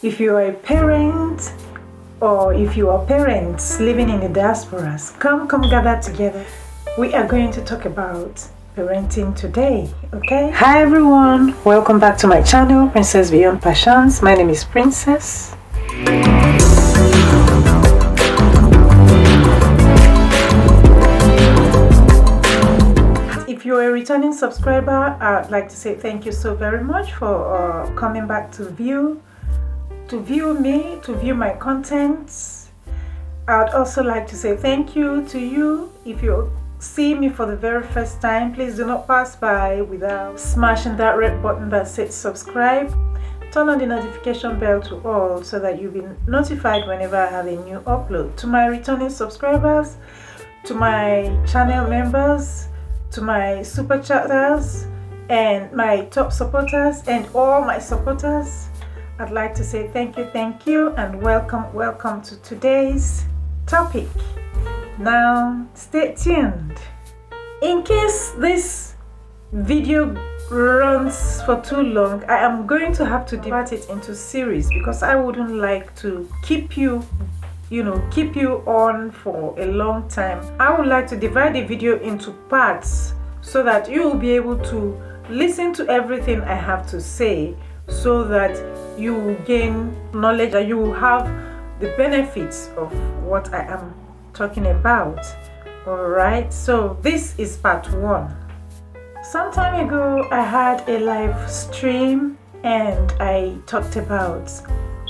If you are a parent or if you are parents living in the diasporas, come gather together. We are going to talk about parenting today, okay? Hi everyone, welcome back to my channel, Princess Beyond Passions. My name is Princess. If you're a returning subscriber, I'd like to say thank you so very much for coming back to view me, to view my contents. I'd also like to say thank you to you. If you see me for the very first time, please do not pass by without smashing that red button that says subscribe. Turn on the notification bell to all so that you'll be notified whenever I have a new upload. To my returning subscribers, to my channel members, to my super chatters, and my top supporters, and all my supporters, I'd like to say thank you, and welcome to today's topic. Now, stay tuned. In case this video runs for too long, I am going to have to divide it into series because I wouldn't like to keep you on for a long time. I would like to divide the video into parts so that you will be able to listen to everything I have to say, so that you will gain knowledge and you will have the benefits of what I am talking about. Alright, so this is part 1. Some time ago I had a live stream and I talked about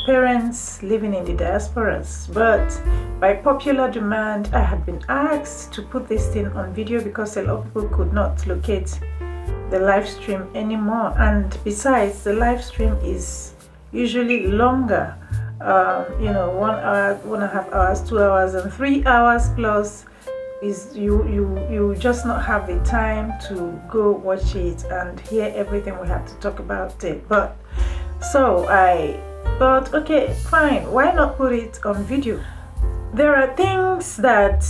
parents living in the diasporas, but by popular demand I had been asked to put this thing on video because a lot of people could not locate the live stream anymore, and besides, the live stream is usually longer, 1 hour, 1.5 hours, 2 hours, and 3 hours plus. Is you just not have the time to go watch it and hear everything we have to talk about it. But so I thought, okay, fine, why not put it on video? There are things that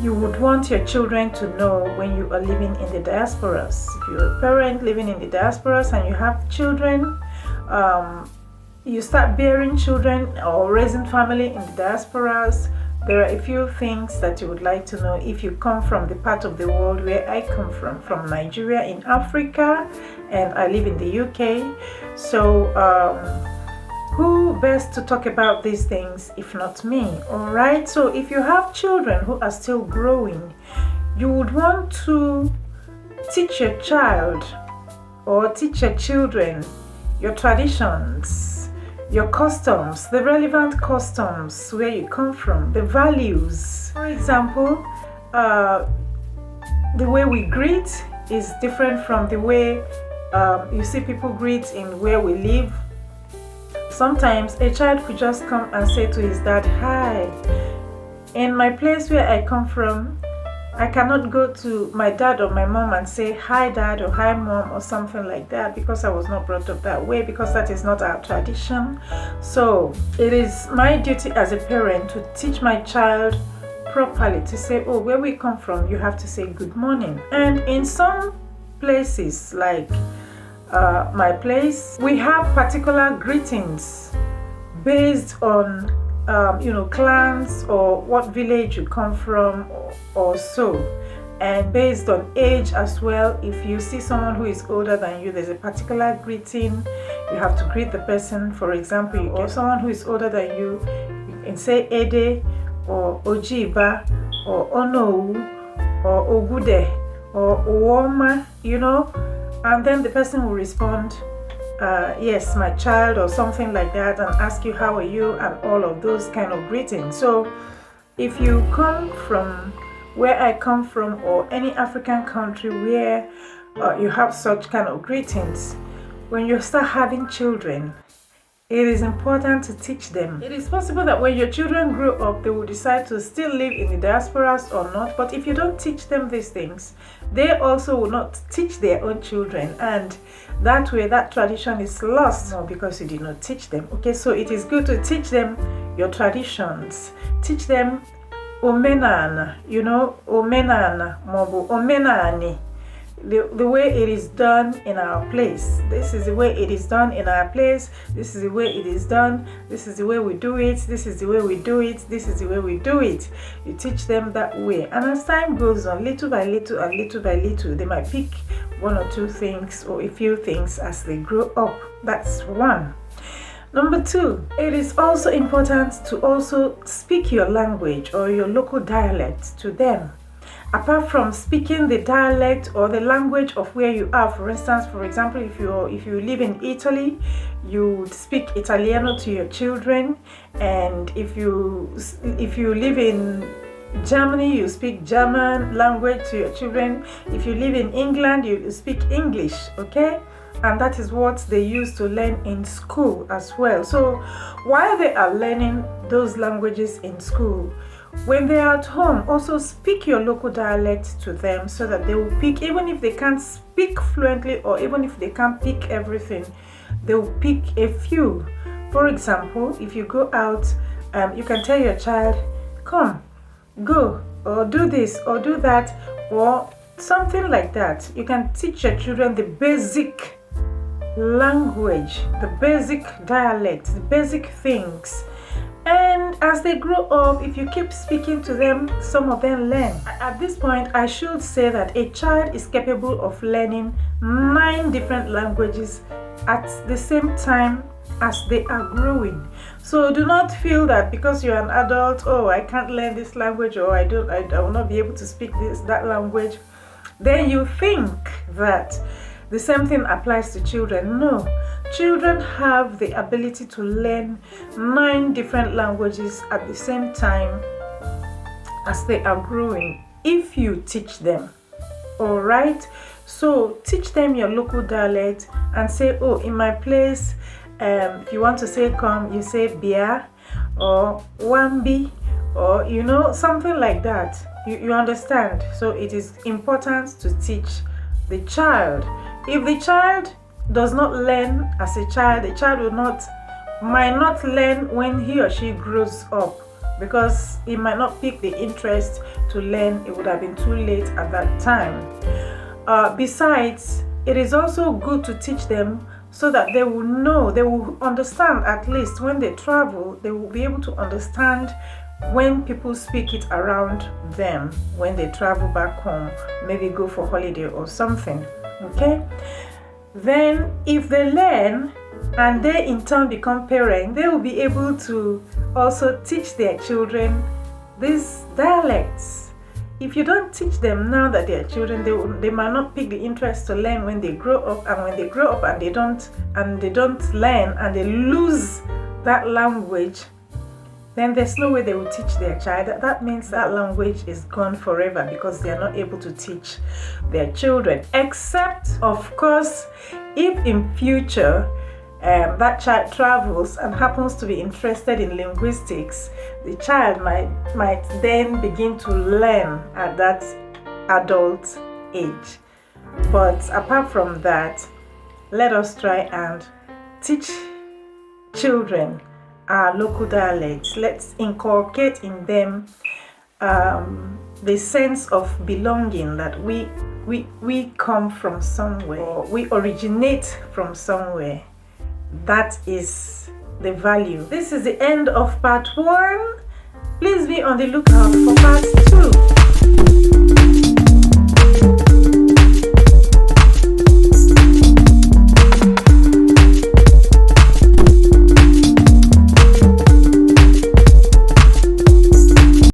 you would want your children to know when you are living in the diasporas. If you're a parent living in the diasporas and you have children, you start bearing children or raising family in the diasporas, there are a few things that you would like to know if you come from the part of the world where I come from Nigeria in Africa, and I live in the UK. So who best to talk about these things if not me? Alright, so if you have children who are still growing, you would want to teach your child or teach your children your traditions, your customs, the relevant customs where you come from, the values. For example, the way we greet is different from the way you see people greet in where we live. Sometimes a child could just come and say to his dad, hi. In my place where I come from, I cannot go to my dad or my mom and say hi dad or hi mom or something like that, because I was not brought up that way, because that is not our tradition. So it is my duty as a parent to teach my child properly to say, oh, where we come from, you have to say good morning. And in some places like my place, we have particular greetings based on clans or what village you come from or so, and based on age as well. If you see someone who is older than you, there's a particular greeting you have to greet the person. For example, or someone who is older than you can say Ede or Ojiba or Ono or Ogude or Uoma, and then the person will respond, yes, my child, or something like that, and ask you how are you, and all of those kind of greetings. So if you come from where I come from, or any African country where you have such kind of greetings, when you start having children, it is important to teach them. It is possible that when your children grow up, they will decide to still live in the diasporas or not, but if you don't teach them these things, they also will not teach their own children, and that way that tradition is lost because you did not teach them. Okay, so it is good to teach them your traditions, teach them omenana, omenana, mobu, omenani. the way it is done in our place. This is the way it is done in our place. This is the way it is done. This is the way we do it. This is the way we do it. This is the way we do it. You teach them that way. And as time goes on, little by little and little by little, they might pick one or two things or a few things as they grow up. That's one. Number two, it is also important to also speak your language or your local dialect to them. Apart from speaking the dialect or the language of where you are, for instance, for example, if you live in Italy, you speak Italiano to your children, and if you live in Germany, you speak German language to your children. If you live in England, you speak English, okay? And that is what they used to learn in school as well. So while they are learning those languages in school, when they are at home, also speak your local dialect to them so that they will pick, even if they can't speak fluently or even if they can't pick everything, they will pick a few. For example, if you go out, you can tell your child, come, go, or do this, or do that, or something like that. You can teach your children the basic language, the basic dialect, the basic things. And as they grow up, if you keep speaking to them, some of them learn. At this point, I should say that a child is capable of learning 9 different languages at the same time as they are growing. So do not feel that because you're an adult, oh, I can't learn this language, or I will not be able to speak that language. Then you think that the same thing applies to children. No. Children have the ability to learn 9 different languages at the same time as they are growing if you teach them. Alright? So teach them your local dialect and say, oh, in my place, if you want to say come, you say bia or wambi, or something like that. You understand? So it is important to teach the child. If the child does not learn as a child, the child might not learn when he or she grows up, because he might not pick the interest to learn. It would have been too late at that time. Besides, it is also good to teach them so that they will know, they will understand. At least when they travel, they will be able to understand when people speak it around them when they travel back home, maybe go for holiday or something. Okay? Then if they learn and they in turn become parents, they will be able to also teach their children these dialects. If you don't teach them now that they are children, they might not pick the interest to learn when they grow up. And when they grow up and they don't learn and they lose that language, then there's no way they will teach their child. That means that language is gone forever, because they are not able to teach their children. Except, of course, if in future that child travels and happens to be interested in linguistics, the child might then begin to learn at that adult age. But apart from that, let us try and teach children our local dialects. Let's inculcate in them the sense of belonging, that we come from somewhere, or we originate from somewhere. That is the value. This is the end of part 1. Please be on the lookout for part 2.